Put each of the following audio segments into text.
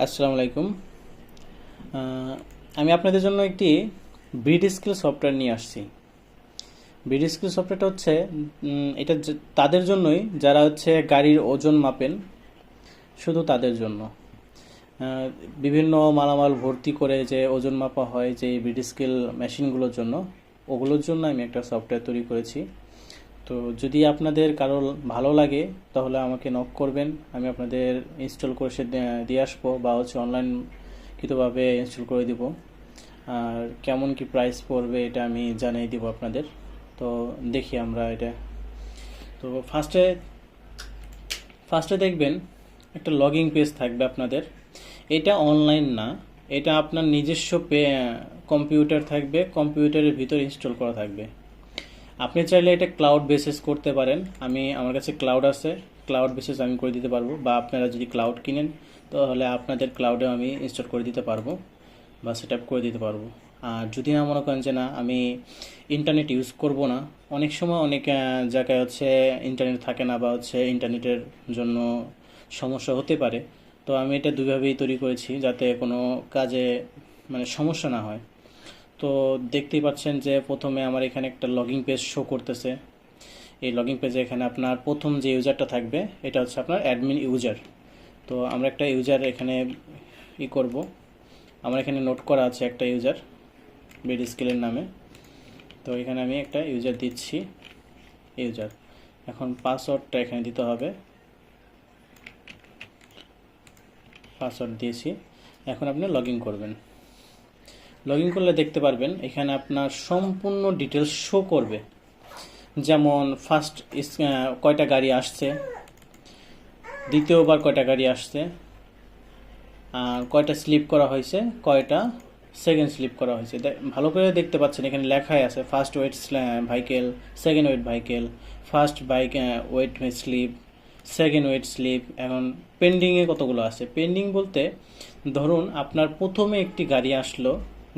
আসসালামু আলাইকুম। আমি আপনাদের জন্য একটি ব্রিড স্কিল সফটওয়্যার নিয়ে আসছি। ব্রিড স্কিল সফটওয়্যারটা হচ্ছে এটা তাদের জন্যই যারা হচ্ছে গাড়ির ওজন মাপেন, শুধু তাদের জন্য। বিভিন্ন মালামাল ভর্তি করে যে ওজন মাপা হয় যে ব্রিড স্কেল মেশিনগুলোর জন্য, ওগুলোর জন্য আমি একটা সফটওয়্যার তৈরি করেছি। তো যদি আপনাদের কারো ভালো লাগে তাহলে আমাকে নক করবেন, আমি আপনাদের ইনস্টল করে দিয়ে আসবো, বা হচ্ছে অনলাইন কৃতভাবে ইনস্টল করে দিব। আর কেমন কি প্রাইস পড়বে এটা আমি জানিয়ে দিব আপনাদের। তো দেখি আমরা এটা। তো ফার্স্টে দেখবেন একটা লগইন পেজ থাকবে আপনাদের। এটা অনলাইন না, এটা আপনার নিজস্ব কম্পিউটার থাকবে, কম্পিউটারের ভিতর ইনস্টল করা থাকবে। আপনি চাইলে এটা ক্লাউড বেসিস করতে পারেন। আমার কাছে ক্লাউড আছে, ক্লাউড বেসিস আমি করে দিতে পারবো, বা আপনারা যদি ক্লাউড কিনেন তাহলে আপনাদের ক্লাউডেও আমি ইনস্টল করে দিতে পারবো বা সেট আপ করে দিতে পারবো। আর যদি না মনে করেন যে না আমি ইন্টারনেট ইউজ করব না, অনেক সময় অনেক জায়গায় হচ্ছে ইন্টারনেট থাকে না, বা হচ্ছে ইন্টারনেটের জন্য সমস্যা হতে পারে। তো আমি এটা দুইভাবেই তৈরি করেছি যাতে কোনো কাজে মানে সমস্যা না হয়। তো দেখতেই পাচ্ছেন যে প্রথমে আমার এখানে একটা লগইন পেজ শো করতেছে। এই লগইন পেজে এখানে আপনার প্রথম যে ইউজারটা থাকবে এটা হচ্ছে আপনার অ্যাডমিন ইউজার। তো আমরা একটা ইউজার এখানে করব। আমার এখানে নোট করা আছে একটা ইউজার বেড স্কেলের নামে। তো এখানে আমি একটা ইউজার দিচ্ছি, ইউজার। এখন পাসওয়ার্ডটা এখানে দিতে হবে, পাসওয়ার্ড দিয়েছি। এখন আপনি লগ ইন করবেন। লগ ইন করলে দেখতে পারবেন এখানে আপনার সম্পূর্ণ ডিটেলস শো করবে, যেমন ফার্স্ট কয়টা গাড়ি আসছে, দ্বিতীয়বার কয়টা গাড়ি আসছে, আর কয়টা স্লিপ করা হয়েছে, কয়টা সেকেন্ড স্লিপ করা হয়েছে। ভালো করে দেখতে পাচ্ছেন এখানে লেখাই আছে first weight vehicle, second weight vehicle, first bike weight slip, second weight slip. এখন পেন্ডিংয়ে কতগুলো আছে, পেন্ডিং বলতে ধরুন আপনার প্রথমে একটি গাড়ি আসলো,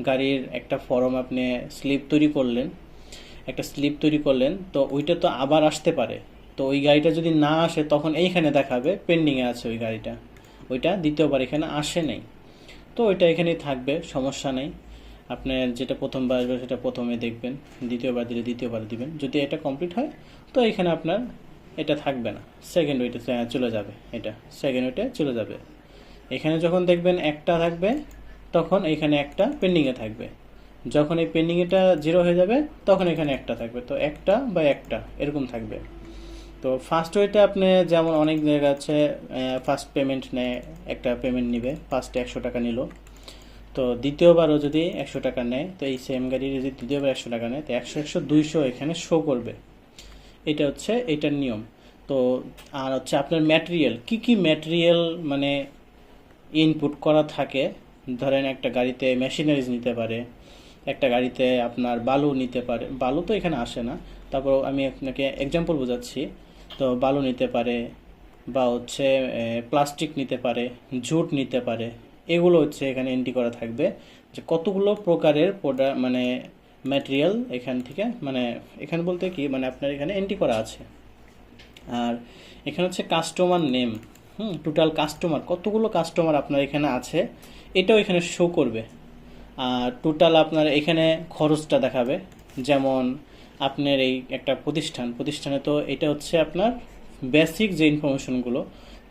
গাড়ির একটা ফর্ম আপনি স্লিপ তৈরি করলেন, একটা স্লিপ তৈরি করলেন, তো ওইটা তো আবার আসতে পারে। তো ওই গাড়িটা যদি না আসে তখন এইখানে দেখাবে পেন্ডিংয়ে আছে ওই গাড়িটা, ওইটা দ্বিতীয়বার এখানে আসে নাই। তো ওইটা এখানেই থাকবে, সমস্যা নেই। আপনার যেটা প্রথমবার আসবে সেটা প্রথমে দেখবেন, দ্বিতীয়বার দিলে দ্বিতীয়বার দিবেন। যদি এটা কমপ্লিট হয় তো এখানে আপনার এটা থাকবে না, সেকেন্ড ওইটা চলে যাবে, এটা সেকেন্ড ওইটা চলে যাবে। এখানে যখন দেখবেন একটা থাকবে তখন এখানে একটা পেন্ডিংয়ে থাকবে। যখন এই পেন্ডিংটা জিরো হয়ে যাবে তখন এখানে একটা থাকবে। তো একটা বা একটা এরকম থাকবে। তো ফার্স্ট ওয়েতে আপনি যেমন অনেক জায়গা আছে ফার্স্ট পেমেন্ট নেয়, একটা পেমেন্ট নিবে, ফার্স্টে 100 টাকা নিল। তো দ্বিতীয়বারও যদি 100 টাকা নেয়, তো এই সেম গাড়ির যদি দ্বিতীয়বার 100 টাকা নেয়, তো 100 100 200 এখানে শো করবে। এটা হচ্ছে এটার নিয়ম। তো আর হচ্ছে আপনার ম্যাটেরিয়াল, কি কি ম্যাটেরিয়াল মানে ইনপুট করা থাকে। ধরেন একটা গাড়িতে মেশিনারিজ নিতে পারে, একটা গাড়িতে আপনার বালু নিতে পারে, বালু তো এখানে আসে না, তারপর আমি আপনাকে এক্সাম্পল বোঝাচ্ছি। তো বালু নিতে পারে, বা হচ্ছে প্লাস্টিক নিতে পারে, জুট নিতে পারে। এগুলো হচ্ছে এখানে এন্ট্রি করা থাকবে যে কতগুলো প্রকারের প্রোডাক্ট মানে ম্যাটেরিয়াল এখান থেকে, মানে এখানে বলতে কি মানে আপনার এখানে এন্ট্রি করা আছে। আর এখানে হচ্ছে কাস্টমার নেম, টোটাল কাস্টমার কতগুলো কাস্টমার আপনার এখানে আছে এটাও এখানে শো করবে। আর টোটাল আপনার এখানে খরচটা দেখাবে, যেমন আপনার এই একটা প্রতিষ্ঠানে তো এটা হচ্ছে আপনার বেসিক যে ইনফরমেশনগুলো,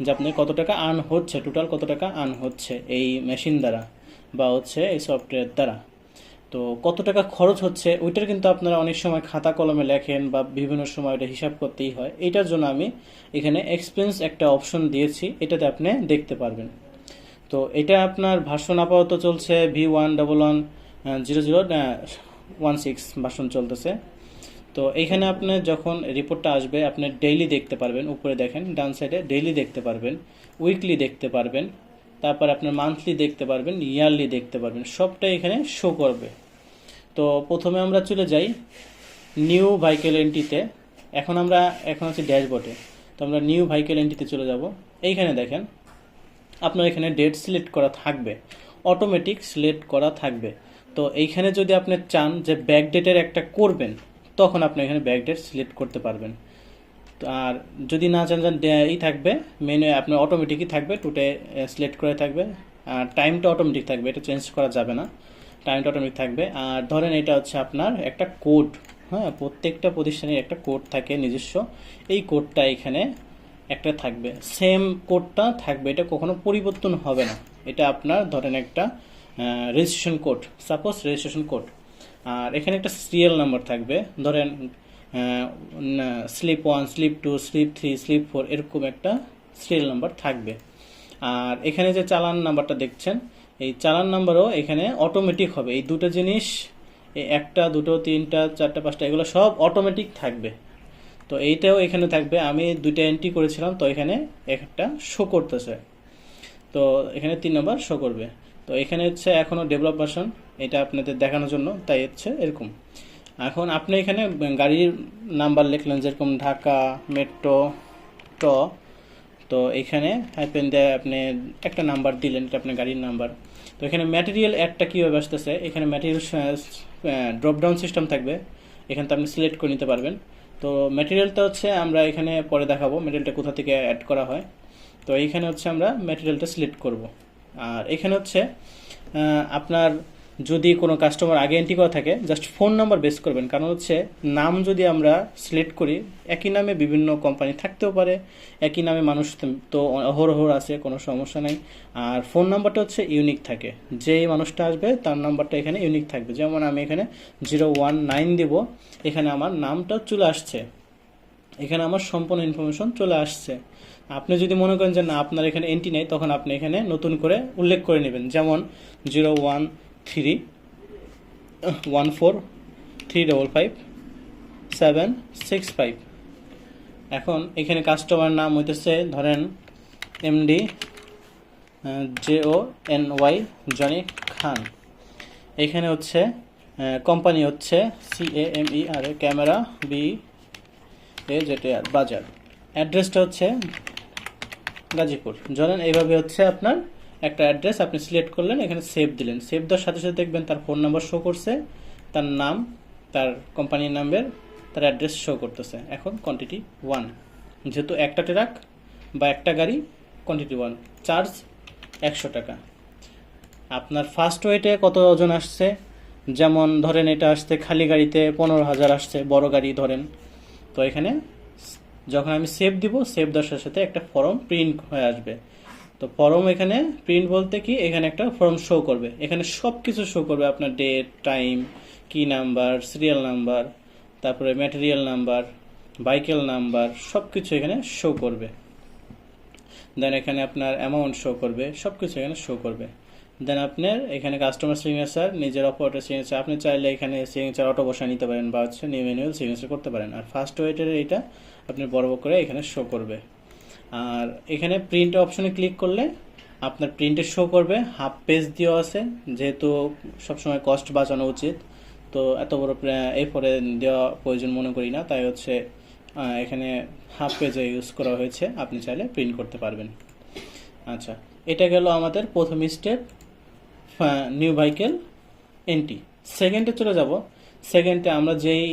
যে আপনার কত টাকা আর্ন হচ্ছে, টোটাল কত টাকা আর্ন হচ্ছে এই মেশিন দ্বারা বা হচ্ছে এই সফটওয়্যার দ্বারা। তো কত টাকা খরচ হচ্ছে ওইটার কিন্তু আপনারা অনেক সময় খাতা কলমে লেখেন বা বিভিন্ন সময় ওটা হিসাব করতেই হয়। এটার জন্য আমি এখানে এক্সপেন্স একটা অপশন দিয়েছি, এটাতে আপনি দেখতে পারবেন। তো এটা আপনার ভার্সন আপাতত চলছে V1110016 ভার্সন চলতেছে। তো এইখানে আপনার যখন রিপোর্টটা আসবে আপনি ডেইলি দেখতে পারবেন, উপরে দেখেন ডান সাইডে ডেইলি দেখতে পারবেন, উইকলি দেখতে পারবেন, তারপর আপনার মান্থলি দেখতে পারবেন, ইয়ারলি দেখতে পারবেন, সবটাই এখানে শো করবে। তো প্রথমে আমরা চলে যাই নিউ ভাইকেল এন্ট্রিতে। এখন আছি ড্যাশবোর্ডে। তো আমরা নিউ ভাইকেল এন্ট্রিতে চলে যাব। এইখানে দেখেন আপনার এখানে ডেট সিলেক্ট করা থাকবে, অটোমেটিক সিলেক্ট করা থাকবে। তো এইখানে যদি আপনি চান যে ব্যাক ডেটের একটা করবেন তখন আপনি এখানে ব্যাক ডেট সিলেক্ট করতে পারবেন। আর যদি না চান থাকবে মেনু আপনার অটোমেটিকই থাকবে, টুটে সিলেক্ট করে থাকবে, আর টাইমটা অটোমেটিক থাকবে, এটা চেঞ্জ করা যাবে না, টাইমটা অটোমেটিক থাকবে। আর ধরেন এটা হচ্ছে আপনার একটা কোড, হ্যাঁ, প্রত্যেকটা প্রতিষ্ঠানের একটা কোড থাকে নিজস্ব, এই কোডটা এখানে একটা থাকবে, সেম কোডটা থাকবে, এটা কখনো পরিবর্তন হবে না। এটা আপনার ধরেন একটা registration code, suppose registration code. আর এখানে একটা সিরিয়াল নাম্বার থাকবে, ধরেন স্লিপ 1, স্লিপ 2, স্লিপ 3, স্লিপ 4, এরকম একটা সিরিয়াল নাম্বার থাকবে। আর এখানে যে চালান নাম্বারটা দেখছেন, এই চালান নাম্বারও এখানে অটোমেটিক হবে। এই দুটো জিনিস, এই একটা, দুটো, তিনটা, চারটা, পাঁচটা, এগুলো সব অটোমেটিক থাকবে। তো এইটাও এখানে থাকবে। আমি দুইটা এন্ট্রি করেছিলাম, তো এখানে একটা শো করতেছে, তো এখানে 3 নম্বর শো করবে। তো এখানে হচ্ছে এখনও ডেভেলপ ভার্সন, এটা আপনাদের দেখানোর জন্য, তাই হচ্ছে এরকম। এখন আপনি এখানে গাড়ির নাম্বার লিখলেন, যেরকম ঢাকা মেট্রো ট, তো এখানে হাইপেন দিয়ে আপনি একটা নাম্বার দিলেন, এটা আপনার গাড়ির নাম্বার। তো এখানে ম্যাটেরিয়াল অ্যাডটা কীভাবে আসতেছে, এখানে ম্যাটেরিয়াল ড্রপডাউন সিস্টেম থাকবে, এখান থেকে আপনি সিলেক্ট করে নিতে পারবেন। তো ম্যাটেরিয়ালটা হচ্ছে আমরা এখানে পরে দেখাবো ম্যাটেরিয়ালটা কোথা থেকে অ্যাড করা হয়। তো এইখানে হচ্ছে আমরা ম্যাটেরিয়ালটা সিলেক্ট করব। আর এখানে হচ্ছে আপনার যদি কোনো কাস্টমার আগে এন্ট্রি করা থাকে, জাস্ট ফোন নাম্বার বেস করবেন, কারণ হচ্ছে নাম যদি আমরা সিলেক্ট করি, একই নামে বিভিন্ন কোম্পানি থাকতেও পারে, একই নামে মানুষ তো অহরহ আছে, কোনো সমস্যা নেই। আর ফোন নাম্বারটা হচ্ছে ইউনিক থাকে, যেই মানুষটা আসবে তার নাম্বারটা এখানে ইউনিক থাকবে। যেমন আমি এখানে 019 দেব, এখানে আমার নামটা চলে আসছে, এখানে আমার সম্পূর্ণ ইনফরমেশন চলে আসছে। আপনি যদি মনে করেন যে না আপনার এখানে এন্ট্রি নেই, তখন আপনি এখানে নতুন করে উল্লেখ করে নেবেন, যেমন 01314355765। এখন এখানে কাস্টমার নাম হইতেছে ধরেন MD JONY জনি খান। এখানে হচ্ছে কোম্পানি হচ্ছে CAMERA ক্যামেরা BAZR বাজার। অ্যাড্রেসটা হচ্ছে গাজীপুর। ধরেন এইভাবে হচ্ছে আপনার একটা অ্যাড্রেস আপনি সিলেক্ট করলেন, এখানে সেভ দিলেন, সেভ দেওয়ার সাথে সাথে দেখবেন তার ফোন নাম্বার শো করছে, তার নাম, তার কোম্পানির নাম্বার, তার অ্যাড্রেস শো করতেছে। এখন কোয়ান্টিটি 1, যেহেতু একটা ট্রাক বা একটা গাড়ি, কোয়ান্টিটি 1, চার্জ 100 টাকা। আপনার ফার্স্ট ওয়েটে কত ওজন আসছে, যেমন ধরেন এটা আসছে খালি গাড়িতে 15,000 আসছে, বড় গাড়ি ধরেন। তো এখানে যখন আমি সেভ দিব, সেভ দেওয়ার সাথে সাথে একটা ফর্ম প্রিন্ট হয়ে আসবে। তো ফর্ম এখানে প্রিন্ট বলতে কি, এখানে একটা ফর্ম শো করবে, এখানে সব কিছু শো করবে, আপনার ডেট, টাইম, কি নাম্বার, সিরিয়াল নাম্বার, তারপরে ম্যাটেরিয়াল নাম্বার, বাইকেল নাম্বার, সব কিছু এখানে শো করবে। দেন এখানে আপনার অ্যামাউন্ট শো করবে, সব কিছু এখানে শো করবে। দেন আপনার এখানে কাস্টমার সিগনেচার, নিজের অপারেটর সিগনেচার, আপনি চাইলে এখানে সিগনেচার অটো বসায় নিতে পারেন বা হচ্ছে নিউ ম্যানুয়াল সিগনেচার করতে পারেন। আর ফার্স্ট ওয়েটের এইটা আপনি বড় করে এখানে শো করবে। আর এখানে প্রিন্ট অপশনে ক্লিক করলে আপনার প্রিন্টে শো করবে, হাফ পেজ দেওয়া আছে, যেহেতু সবসময় কস্ট বাঁচানো উচিত, তো এত বড় A4 দেওয়া প্রয়োজন মনে করি না, তাই হচ্ছে এখানে হাফ পেজে ইউজ করা হয়েছে, আপনি চাইলে প্রিন্ট করতে পারবেন। আচ্ছা, এটা গেল আমাদের প্রথম স্টেপ, নিউ ভেহিকেল এন্ট্রি। সেকেন্ডে চলে যাব। সেকেন্ডে আমরা যেই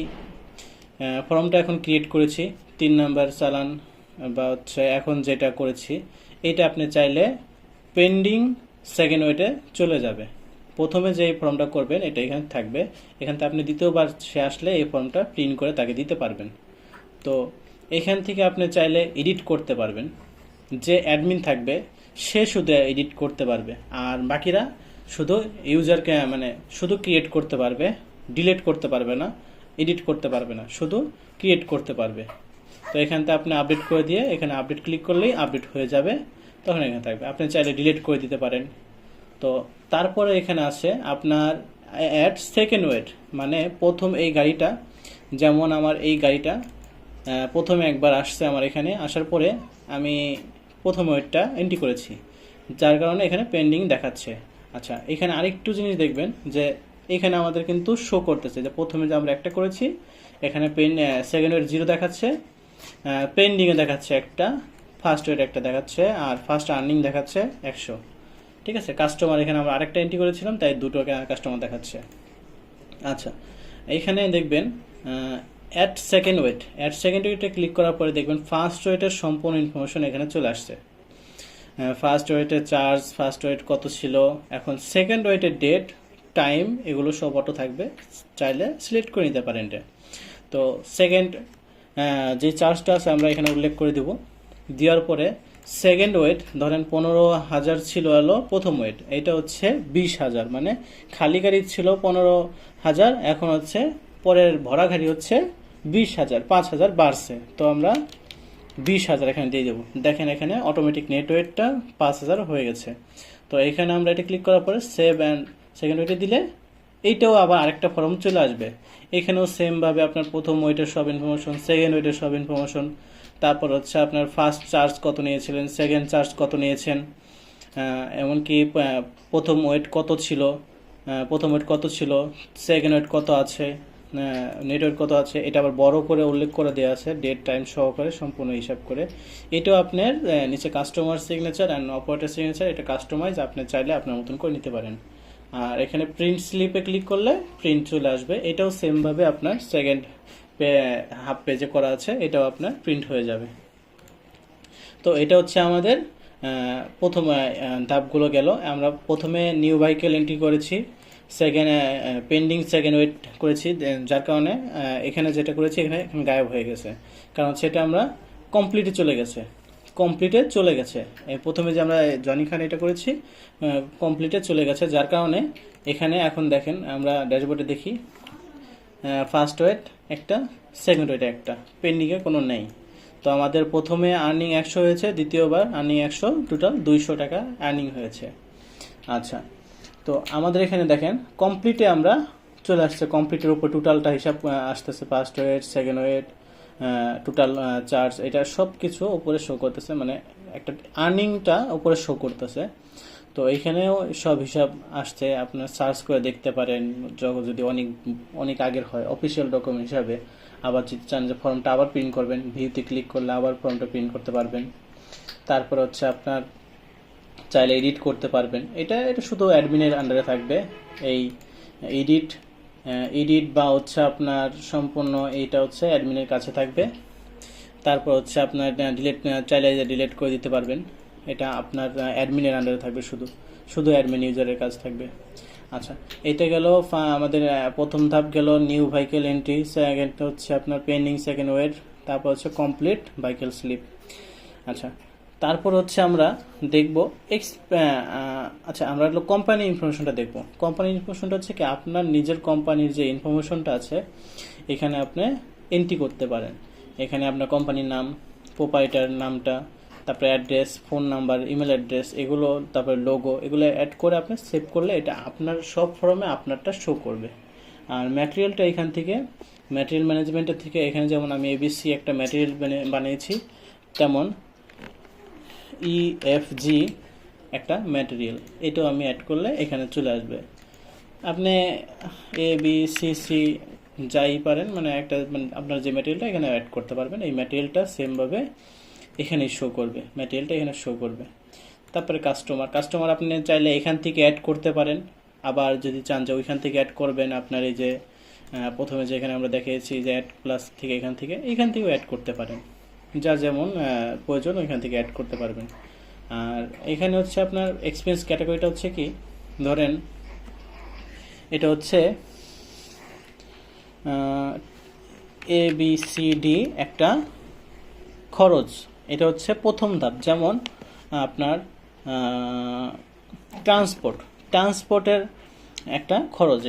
ফর্মটা এখন ক্রিয়েট করেছি, 3 নাম্বার চালান বা হচ্ছে এখন যেটা করেছি, এটা আপনি চাইলে পেন্ডিং সেকেন্ড ওয়েটে চলে যাবে। প্রথমে যে ফর্মটা করবেন এটা এখানে থাকবে, এখান থেকে আপনি দ্বিতীয়বার সে আসলে এই ফর্মটা প্রিন্ট করে তাকে দিতে পারবেন। তো এখান থেকে আপনি চাইলে এডিট করতে পারবেন, যে অ্যাডমিন থাকবে সে শুধু এডিট করতে পারবে, আর বাকিরা শুধু ইউজারকে মানে শুধু ক্রিয়েট করতে পারবে, ডিলিট করতে পারবে না, এডিট করতে পারবে না, শুধু ক্রিয়েট করতে পারবে। তো এখান থেকে আপনি আপডেট করে দিয়ে এখানে আপডেট ক্লিক করলেই আপডেট হয়ে যাবে, তখন এখানে থাকবে। আপনি চাইলে ডিলিট করে দিতে পারেন। তো তারপরে এখানে আছে আপনার অ্যাড সেকেন্ড ওয়েট, মানে প্রথম এই গাড়িটা, যেমন আমার এই গাড়িটা প্রথমে একবার আসছে আমার এখানে, আসার পরে আমি প্রথম ওয়েটটা এন্ট্রি করেছি, যার কারণে এখানে পেন্ডিং দেখাচ্ছে। আচ্ছা, এখানে আরেকটু জিনিস দেখবেন যে এখানে আমাদের কিন্তু শো করতেছে যে প্রথমে যে আমরা একটা করেছি, এখানে সেকেন্ড ওয়েট 0 দেখাচ্ছে, পেন্ডিংয়ে দেখাচ্ছে একটা, ফার্স্ট ওয়েট একটা দেখাচ্ছে, আর ফার্স্ট আর্নিং দেখাচ্ছে 100। ঠিক আছে, কাস্টমার এখানে আমরা আরেকটা এন্ট্রি করেছিলাম, তাই দুটো কাস্টমার দেখাচ্ছে। আচ্ছা, এইখানে দেখবেন অ্যাড সেকেন্ড ওয়েটে ক্লিক করার পরে দেখবেন ফার্স্ট ওয়েটের সম্পূর্ণ ইনফরমেশন এখানে চলে আসছে। ফার্স্ট ওয়েটের চার্জ, ফার্স্ট ওয়েট কত ছিল, এখন সেকেন্ড ওয়েটের ডেট, টাইম, এগুলো সব অটো থাকবে, চাইলে সিলেক্ট করে নিতে পারেন এটা। তো সেকেন্ড যে চার্জটা আছে আমরা এখানে উল্লেখ করে দেব, দেওয়ার পরে সেকেন্ড ওয়েট ধরেন 15,000 ছিল হলো প্রথম ওয়েট, এটা হচ্ছে 20,000, মানে খালি গাড়ি ছিল 15,000, এখন হচ্ছে পরের ভরা গাড়ি হচ্ছে 20,000, 5,000 বাড়ছে, তো আমরা 20,000 এখানে দিয়ে দেবো। দেখেন এখানে অটোমেটিক নেট ওয়েটটা 5,000 হয়ে গেছে। তো এখানে আমরা এটা ক্লিক করার পরে সেভ অ্যান্ড সেকেন্ড ওয়েটে দিলে এইটাও আবার আরেকটা ফর্ম চলে আসবে। এখানেও সেমভাবে আপনার প্রথম ওয়েটের সব ইনফরমেশন, সেকেন্ড ওয়েটের সব ইনফরমেশন, তারপর হচ্ছে আপনার ফার্স্ট চার্জ কত নিয়েছিলেন, সেকেন্ড চার্জ কত নিয়েছেন, এমনকি প্রথম ওয়েট কত ছিল, সেকেন্ড ওয়েট কত আছে, নেট ওয়েট কত আছে, এটা আবার বড় করে উল্লেখ করে দেওয়া আছে, ডেট টাইম সহকারে সম্পূর্ণ হিসাব করে। এটাও আপনার নিচে customer signature and operator signature, এটা কাস্টমাইজ, আপনি চাইলে আপনার মতন করে নিতে পারেন। আর এখানে প্রিন্ট স্লিপে ক্লিক করলে প্রিন্ট চলে আসবে, এটাও সেমভাবে আপনার সেকেন্ড হাফ পেজে করা আছে, এটাও আপনার প্রিন্ট হয়ে যাবে। তো এটা হচ্ছে আমাদের প্রথম ধাপগুলো গেল। আমরা প্রথমে নিউ ভেহিকেল এন্ট্রি করেছি, সেকেন্ড পেন্ডিং সেকেন্ড ওয়েট করেছি, যার কারণে এখানে যেটা করেছি এখানে গায়েব হয়ে গেছে, কারণ সেটা আমরা কমপ্লিটে চলে গেছে। প্রথমে যে আমরা জনি খান এটা করেছি কমপ্লিটে চলে গেছে, যার কারণে এখানে এখন দেখেন আমরা ড্যাশবোর্ডে দেখি ফার্স্ট ওয়েট একটা, সেকেন্ড ওয়েট একটা, পেন্ডিংয়ে কোনো নেই। তো আমাদের প্রথমে আর্নিং 100 হয়েছে, দ্বিতীয়বার আর্নিং 100, টোটাল 200 টাকা আর্নিং হয়েছে। আচ্ছা, তো আমাদের এখানে দেখেন কমপ্লিটে আমরা চলে আসছে, কমপ্লিটের উপর টোটালটা হিসাব আসতেছে, first weight, second weight, total charge, এটা সব কিছু উপরে শো করতেছে, মানে একটা আর্নিংটা উপরে শো করতেছে। তো এইখানেও সব হিসাব আসছে, আপনার সার্চ করে দেখতে পারেন, যদি অনেক আগের হয় অফিসিয়াল ডকুমেন্ট হিসাবে। আবার যদি চান যে ফর্মটা আবার প্রিন্ট করবেন, ভিউতে ক্লিক করলে আবার ফর্মটা প্রিন্ট করতে পারবেন। তারপর হচ্ছে আপনার চাইলে এডিট করতে পারবেন, এটা শুধু অ্যাডমিনের আন্ডারে থাকবে, এই এডিট বা হচ্ছে আপনার সম্পূর্ণ এইটা হচ্ছে অ্যাডমিনের কাছে থাকবে। তারপর হচ্ছে আপনার ডিলিট চাইলে ডিলিট করে দিতে পারবেন, এটা আপনার অ্যাডমিনের আন্ডারে থাকবে, শুধু অ্যাডমিন ইউজারের কাজ থাকবে। আচ্ছা, এটা গেল আমাদের প্রথম ধাপ গেল নিউ ভেহিকেল এন্ট্রি, সেকেন্ড হচ্ছে আপনার পেন্ডিং সেকেন্ড ওয়েট, তারপর হচ্ছে কমপ্লিট ভেহিকেল স্লিপ। আচ্ছা, তারপর হচ্ছে আমরা দেখব আচ্ছা, আমরা কোম্পানি ইনফরমেশনটা দেখব। কোম্পানি ইনফরমেশনটা হচ্ছে কি আপনার নিজের কোম্পানির যে ইনফরমেশনটা আছে এখানে আপনি এন্ট্রি করতে পারেন। এখানে আপনার কোম্পানির নাম, প্রোপাইটার নামটা, তারপরে address, phone number, email address, এগুলো, তারপরে লোগো, এগুলো অ্যাড করে আপনি সেভ করলে এটা আপনার সব ফর্মে আপনারটা শো করবে। আর ম্যাটেরিয়ালটা এখান থেকে ম্যাটেরিয়াল ম্যানেজমেন্টের থেকে এখানে যেমন আমি এবিসি একটা ম্যাটেরিয়াল বানিয়েছি, তেমন ইএফজি একটা ম্যাটেরিয়াল, এটাও আমি অ্যাড করলে এখানে চলে আসবে। আপনি এ বি সি সি যাই পারেন, মানে একটা আপনার যে ম্যাটেরিয়ালটা এখানে অ্যাড করতে পারবেন, এই ম্যাটেরিয়ালটা সেমভাবে এখানে শো করবে, ম্যাটেরিয়ালটা এখানে শো করবে। তারপরে কাস্টমার আপনি চাইলে এখান থেকে অ্যাড করতে পারেন, আবার যদি চান যে ওইখান থেকে অ্যাড করবেন, আপনার এই যে প্রথমে যেখানে আমরা দেখিয়েছি যে অ্যাড প্লাস থেকে এখান থেকেও অ্যাড করতে পারেন, যা যেমন প্রয়োজন ওইখান থেকে অ্যাড করতে পারবেন। আর এখানে হচ্ছে আপনার এক্সপেন্স ক্যাটাগরিটা হচ্ছে কি, ধরেন এটা হচ্ছে ABCD একটা খরচ, এটা হচ্ছে প্রথম ধাপ। যেমন আপনার ট্রান্সপোর্টের একটা খরচ,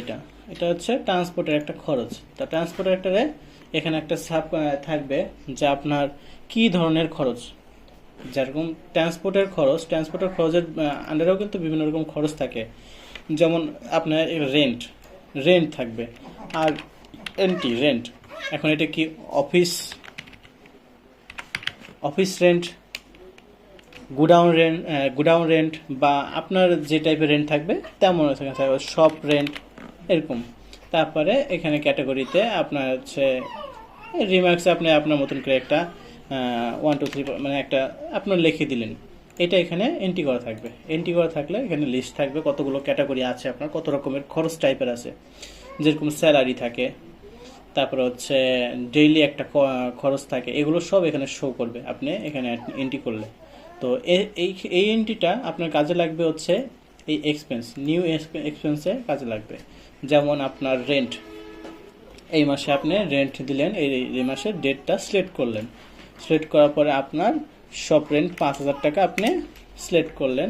এটা হচ্ছে ট্রান্সপোর্টের একটা খরচ। তা ট্রান্সপোর্টের একটা এখানে একটা সাব থাকবে যে আপনার কি ধরনের খরচ, যেরকম ট্রান্সপোর্টের খরচের আন্ডারেও কিন্তু বিভিন্ন রকম খরচ থাকে, যেমন আপনার রেন্ট থাকবে, আর রেন্ট, এখন এটা কি অফিস রেন্ট, গুডাউন রেন্ট, বা আপনার যে টাইপের রেন্ট থাকবে তেমন থাকবে, শপ রেন্ট, এরকম। তারপরে এখানে ক্যাটাগরিতে আপনার হচ্ছে রিমার্কসে আপনি আপনার মতন করে একটা 1 2 3 মানে একটা আপনার লিখে দিলেন, এটা এখানে এন্ট্রি করা থাকবে। এন্ট্রি করা থাকলে এখানে লিস্ট থাকবে কতগুলো ক্যাটাগরি আছে, আপনার কত রকমের খরচ টাইপের আছে, যেরকম স্যালারি থাকে, তারপরে হচ্ছে ডেইলি একটা খরচ থাকে, এগুলো সব এখানে শো করবে আপনি এখানে এন্ট্রি করলে। তো এই এন্ট্রিটা আপনার কাজে লাগবে হচ্ছে এই নিউ এক্সপেন্সে কাজে লাগবে। যেমন আপনার রেন্ট, এই মাসে আপনি রেন্ট দিলেন, এই মাসের ডেটটা সিলেক্ট করলেন, সিলেক্ট করার পরে আপনার শপ রেন্ট 5,000 টাকা আপনি সিলেক্ট করলেন।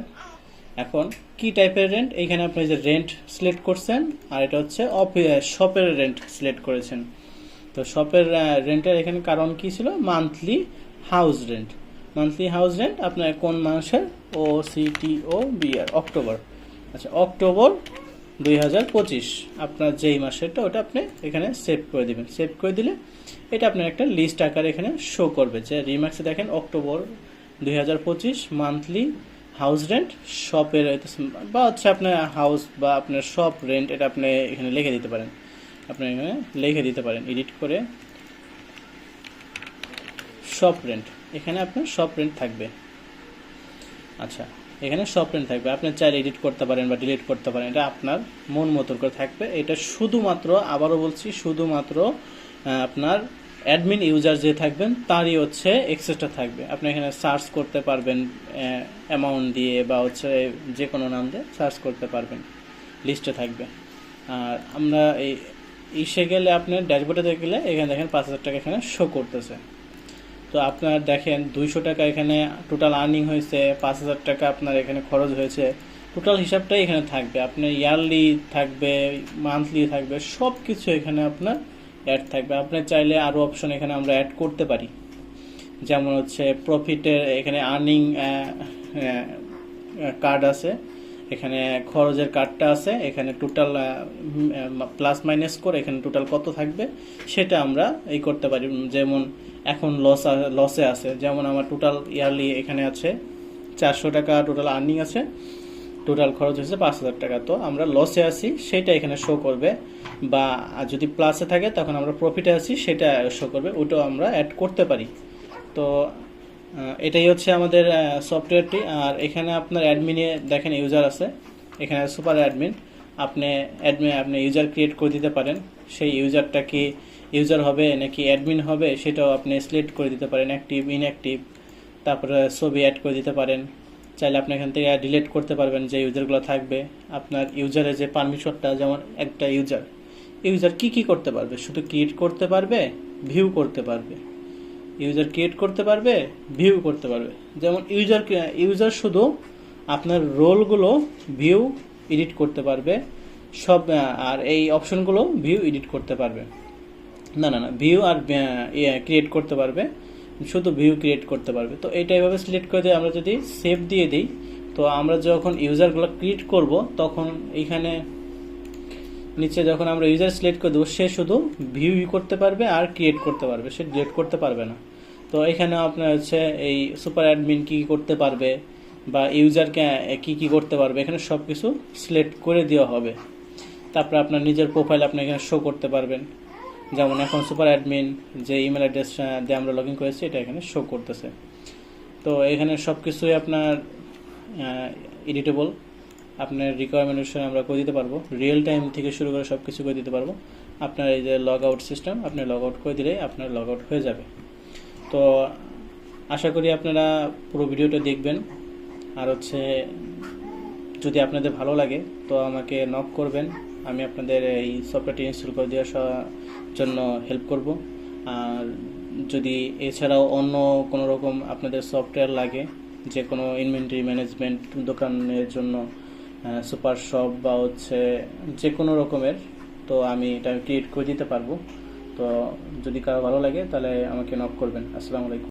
এখন কি টাইপের রেন্ট, এইখানে আপনি যে রেন্ট সিলেক্ট করছেন, আর এটা হচ্ছে শপের রেন্ট সিলেক্ট করেছেন। তো শপের রেন্টের এখানে কারণ কি ছিল, monthly house rent. Monthly house rent আপনার কোন মাসের, OCTOBR, অক্টোবর। আচ্ছা, অক্টোবর 2025 আপনার যেই মাসেরটা ওটা আপনি এখানে সেভ করে দিবেন। সেভ করে দিলে এটা আপনার একটা লিস্ট আকারে এখানে শো করবে যে রিম্যাক্সে দেখেন অক্টোবর 2025 মান্থলি হাউস রেন্ট শপের, বা হচ্ছে আপনার হাউস বা আপনার শপ রেন্ট, এটা আপনি এখানে লিখে দিতে পারেন। আপনি এখানে লিখে দিতে পারেন এডিট করে শপ রেন্ট, এখানে আপনার শপ রেন্ট থাকবে। আচ্ছা, এখানে শপ রেন্ট থাকবে, আপনি চাইলে এডিট করতে পারেন বা ডিলিট করতে পারেন, এটা আপনার মন মতো করে থাকবে। এটা শুধুমাত্র, আবারও বলছি, শুধুমাত্র আপনার অ্যাডমিন ইউজার যে থাকবেন তারই হচ্ছে এক্সেসটা থাকবে। আপনি এখানে সার্চ করতে পারবেন অ্যামাউন্ট দিয়ে, বা হচ্ছে যে কোনো নাম দিয়ে সার্চ করতে পারবেন, লিস্টে থাকবে। আর আমরা ইসে গেলে, আপনার ড্যাশবোর্ডে গেলে এখানে দেখেন 5,000 টাকা এখানে শো করতেছে। তো আপনার দেখেন 200 টাকা এখানে টোটাল আর্নিং হয়েছে, 5,000 টাকা আপনার এখানে খরচ হয়েছে, টোটাল হিসাবটাই এখানে থাকবে। আপনার ইয়ারলি থাকবে, মান্থলি থাকবে, সব কিছু এখানে আপনার অ্যাড থাকবে। আপনি চাইলে আরও অপশন এখানে আমরা অ্যাড করতে পারি, যেমন হচ্ছে প্রফিটের এখানে আর্নিং কার্ড আছে, এখানে খরচের কার্ডটা আছে, এখানে টোটাল প্লাস মাইনাস করে এখানে টোটাল কত থাকবে সেটা আমরা এই করতে পারি। যেমন এখন লসে আছে, যেমন আমার টোটাল ইয়ারলি এখানে আছে 400 টাকা টোটাল আর্নিং আছে, টোটাল খরচ হয়েছে 5,000 টাকা। তো আমরা লসে আছি সেটা এখানে শো করবে, বা যদি প্লাসে থাকে তখন আমরা প্রফিটে আছি সেটা শো করবে, ওটাও আমরা অ্যাড করতে পারি। তো এটাই হচ্ছে আমাদের সফটওয়্যারটি। আর এখানে আপনার অ্যাডমিনে দেখেন ইউজার আছে, এখানে সুপার অ্যাডমিন, আপনি ইউজার ক্রিয়েট করে দিতে পারেন। সেই ইউজারটা কি ইউজার হবে নাকি অ্যাডমিন হবে সেটাও আপনি সিলেক্ট করে দিতে পারেন, অ্যাক্টিভ, ইনঅ্যাক্টিভ, তারপরে ছবি অ্যাড করে দিতে পারেন। চাইলে আপনি এখান থেকে ডিলিট করতে পারবেন যে ইউজারগুলো থাকবে। আপনার ইউজারের যে পারমিশনটা, যেমন একটা ইউজার কি করতে পারবে, শুধু ক্রিয়েট করতে পারবে, ভিউ করতে পারবে, ইউজার ক্রিয়েট করতে পারবে, ভিউ করতে পারবে। যেমন ইউজার শুধু আপনার রোলগুলো ভিউ এডিট করতে পারবে সব, আর এই অপশনগুলো ভিউ এডিট করতে পারবে না, ভিউ আর ক্রিয়েট করতে পারবে, শুধু ভিউ ক্রিয়েট করতে পারবে। তো এইটা এভাবে সিলেক্ট করে দিয়ে আমরা যদি সেভ দিয়ে দিই, তো আমরা যখন ইউজারগুলো ক্রিয়েট করব তখন এইখানে নিচে যখন আমরা ইউজার সিলেক্ট করে দেবো, সে শুধু ভিউ করতে পারবে আর ক্রিয়েট করতে পারবে, সে ডিলিট করতে পারবে না। তো এখানে আপনার হচ্ছে এই সুপার অ্যাডমিন কী করতে পারবে বা ইউজারকে কি করতে পারবে, এখানে সব কিছু সিলেক্ট করে দেওয়া হবে। তারপরে আপনার নিজের প্রোফাইল আপনি এখানে শো করতে পারবেন। যেমন এখন সুপার অ্যাডমিন যে ইমেল অ্যাড্রেস দিয়ে আমরা লগ ইন করেছি এটা এখানে শো করতেছে। তো এখানে সব কিছুই আপনার এডিটেবল, আপনার রিকোয়ারমেন্ট অনুসারে আমরা করে দিতে পারবো, রিয়েল টাইম থেকে শুরু করে সব কিছু করে দিতে পারবো। আপনার এই যে লগ আউট সিস্টেম, আপনি লগ আউট করে দিলেই আপনার লগ আউট হয়ে যাবে। তো আশা করি আপনারা পুরো ভিডিওটা দেখবেন। আর হচ্ছে যদি আপনাদের ভালো লাগে তো আমাকে নক করবেন, আমি আপনাদের এই সফটওয়্যারটি ইনস্টল করে দেওয়ার জন্য হেল্প করব। আর যদি এছাড়াও অন্য কোনো রকম আপনাদের সফটওয়্যার লাগে, যে কোনো ইনভেন্টরি ম্যানেজমেন্ট দোকানের জন্য, সুপার শপ বা হচ্ছে যে কোনো রকমের, তো আমি এটা ক্রিয়েট করে দিতে পারবো। তো যদি কারো ভালো লাগে তাহলে আমাকে নক করবেন। আসসালামু আলাইকুম।